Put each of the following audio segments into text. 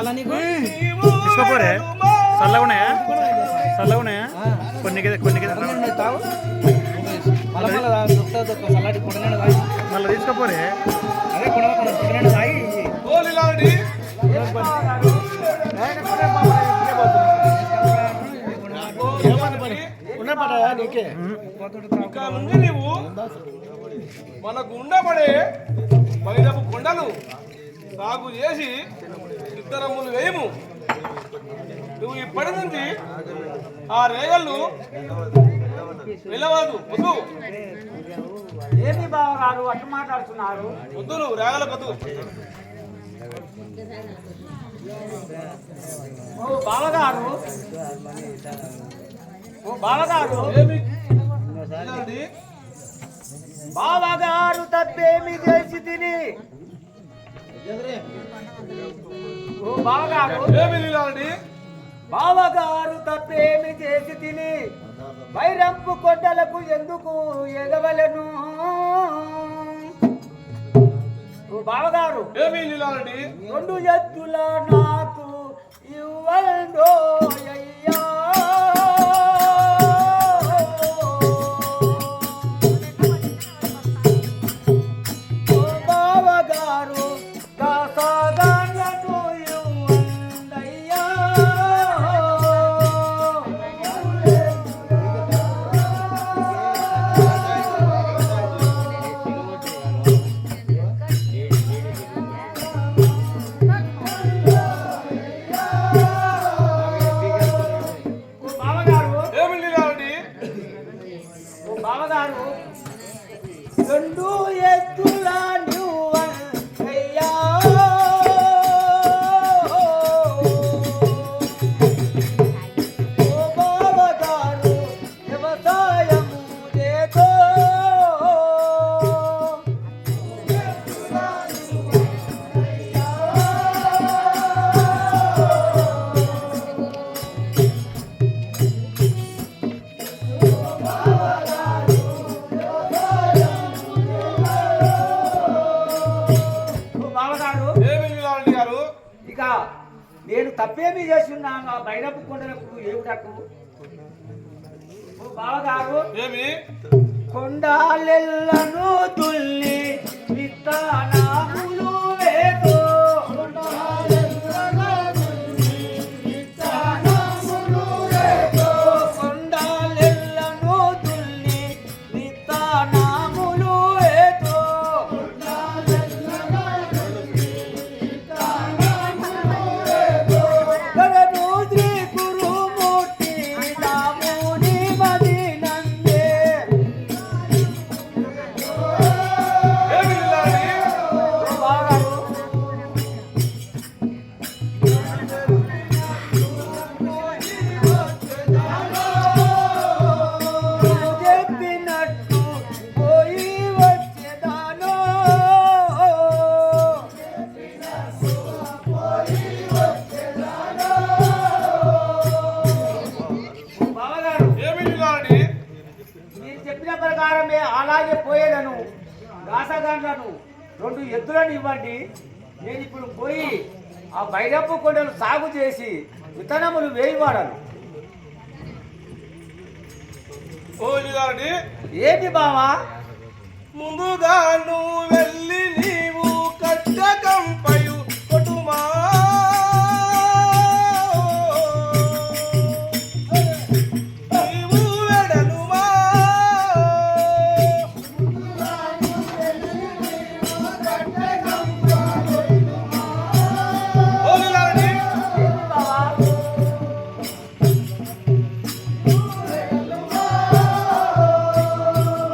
తీసుకోపోరే చల్లగా ఉన్నాయా చల్లగా ఉన్నాయా కొన్ని మళ్ళీ తీసుకోపోరే అదే నీవు మనకు ఉండబడే మైదపు కొండలు సాగు చేసి ఇద్దరములు వేయము. నువ్వు ఇప్పటి నుంచి ఆ రేగళ్ళు వెళ్ళవద్దు. వద్దు ఏమి బావగారు అట్లా మాట్లాడుతున్నారు? వద్దు, నువ్వు రేగల వద్దు. బావగారు బావగారు తప్పేమి చేసి తిని బావగారు తప్పేమి చేసి తిని వైరంపు కొండలకు ఎందుకు ఎగవలను? బావగారు రెండు ఎత్తుల నాకు ఇవ్వండో అయ్యా. బావగారు దాసాగాళ్ళను ఇవ్వండయ్యా. బావగారు రెండు ఎత్తుల నువ్వయ్యా. బావగారు వ్యవసాయము చేతో ఇక నేను తప్పేమీ చేసి ఉన్నాను. ఆ బైరపు కొండలకు ఏమిటకు బావగారు ఏమి కొండాలెల్లను తుల్లి విత్తనాములు వేదో. కొండాలెల్లను తుల్లి విత్తనాములు వేదో. గగనోద్రి కురుమూర్తి రాముని మదినందే. బావగారు చెప్పినట్టు పోయి వచ్చేదాను. బావగారు మీరు చెప్పిన ప్రకారమే అలాగే పోయేదను. దాసగాండ్లను రెండు ఎద్దులను ఇవ్వండి. నేను ఇప్పుడు పోయి ఆ బైరప్పు కొండలు సాగు చేసి విత్తనములు వేయవాడను. ఏంటి బావా? ముందుగా నువ్వు వెళ్ళి నీవు కట్టకంపయు కొట్టుమా. నీవు వెడనుమా. బావా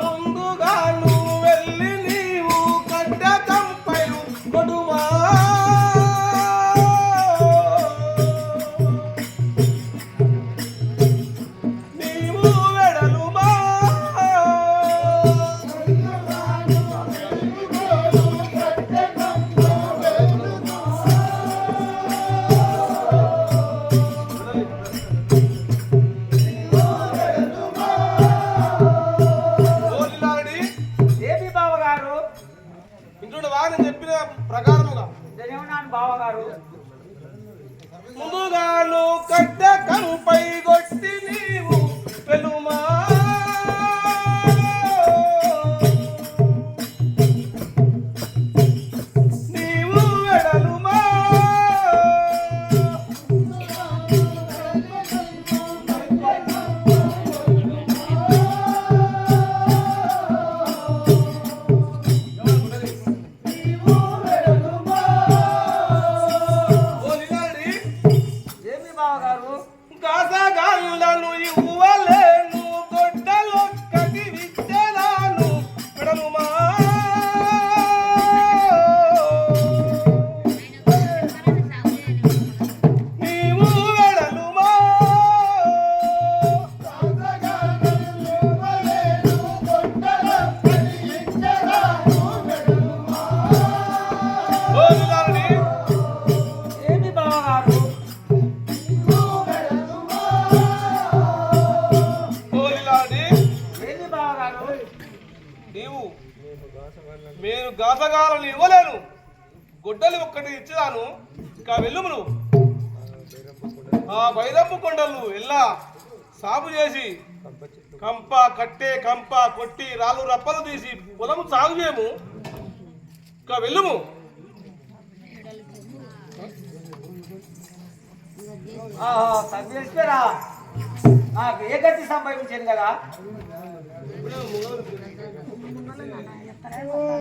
ముందుగా నువ్వు వెళ్ళి నీవు గండ్లను ఇవ్వలేను గొడ్డలొక్కటి విచ్చరాను పెడలుమా నీవు వెడలుమా ఓలిలాడి ఏమి బావగారు ఓలిలాడి ఏమి బావగారు నీవు నేను గాసగాలను ఇవ్వలేను గుడ్డలు ఒక్కటి ఇచ్చాను ఇంకా వెళ్ళుము నువ్వు ఆ బైరమ్మ కొండలు ఎల్లా సాగు చేసి కంప కట్టే కంప కొట్టి రాళ్ళు రప్పలు తీసి పొలము సాగు చేయము ఇంకా వెళ్ళుము సభ్యురా నాకు ఏ గతి సంభవించింది కదా